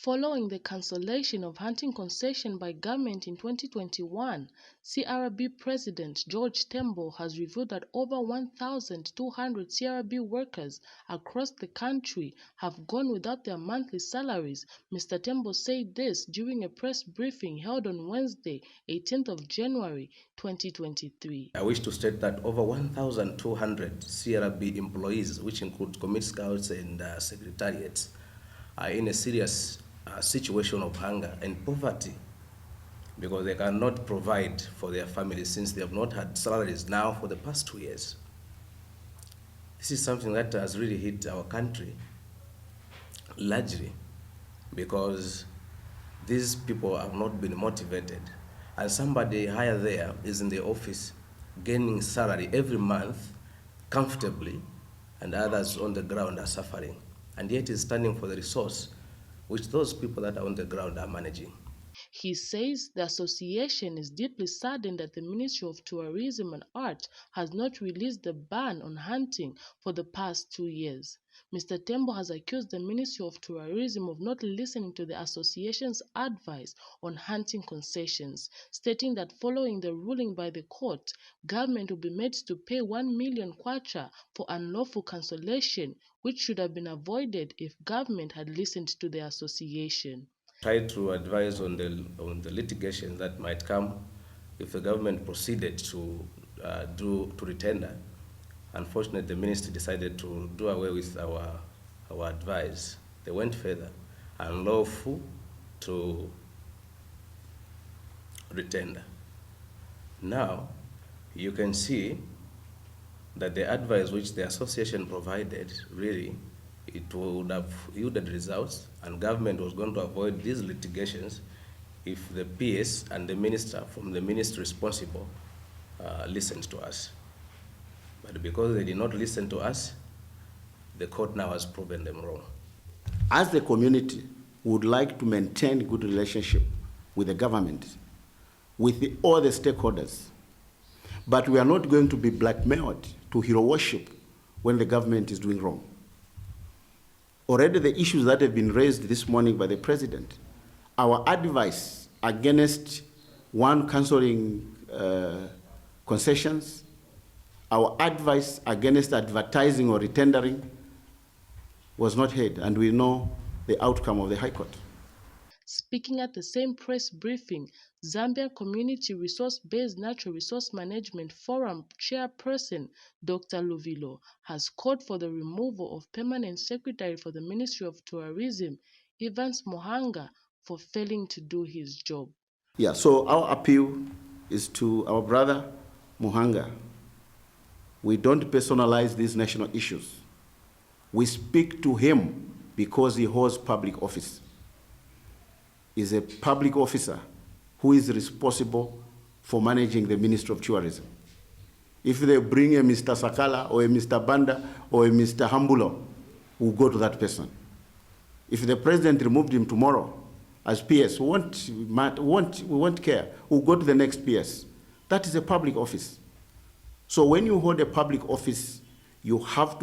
Following the cancellation of hunting concession by government in 2021, CRB President George Tembo has revealed that over 1,200 CRB workers across the country have gone without their monthly salaries. Mr. Tembo said this during a press briefing held on Wednesday, 18th of January 2023. I wish to state that over 1,200 CRB employees, which include commit scouts and secretariats, are in a serious situation of hunger and poverty because they cannot provide for their families since they have not had salaries now for the past 2 years. This is something that has really hit our country largely because these people have not been motivated. And somebody higher there is in the office gaining salary every month comfortably, and others on the ground are suffering. And yet is standing for the resource which those people that are on the ground are managing. He says the association is deeply saddened that the Ministry of Tourism and Art has not released the ban on hunting for the past 2 years. Mr. Tembo has accused the Ministry of Tourism of not listening to the association's advice on hunting concessions, stating that following the ruling by the court, government will be made to pay 1 million kwacha for unlawful cancellation, which should have been avoided if government had listened to the association. Try to advise on the litigation that might come if the government proceeded to retender. Unfortunately, the ministry decided to do away with our advice. They went further, unlawful to retender. Now, you can see that the advice which the association provided really it would have yielded results, and government was going to avoid these litigations if the PS and the minister from the ministry responsible listened to us. But because they did not listen to us, the court now has proven them wrong. As the community would like to maintain good relationship with the government, with all the stakeholders, but we are not going to be blackmailed to hero worship when the government is doing wrong. Already the issues that have been raised this morning by the president, our advice against one cancelling concessions, our advice against advertising or retendering was not heard, and we know the outcome of the High Court. Speaking at the same press briefing, Zambia Community Resource-Based Natural Resource Management Forum chairperson Dr. Luvilo has called for the removal of Permanent Secretary for the Ministry of Tourism, Evans Mohanga, for failing to do his job. Yeah, so our appeal is to our brother Mohanga. We don't personalize these national issues. We speak to him because he holds public office. Is a public officer who is responsible for managing the Ministry of Tourism. If they bring a Mr. Sakala or a Mr. Banda or a Mr. Hambulo, we'll go to that person. If the president removed him tomorrow as PS, we won't care. We'll go to the next PS. That is a public office. So when you hold a public office, you have to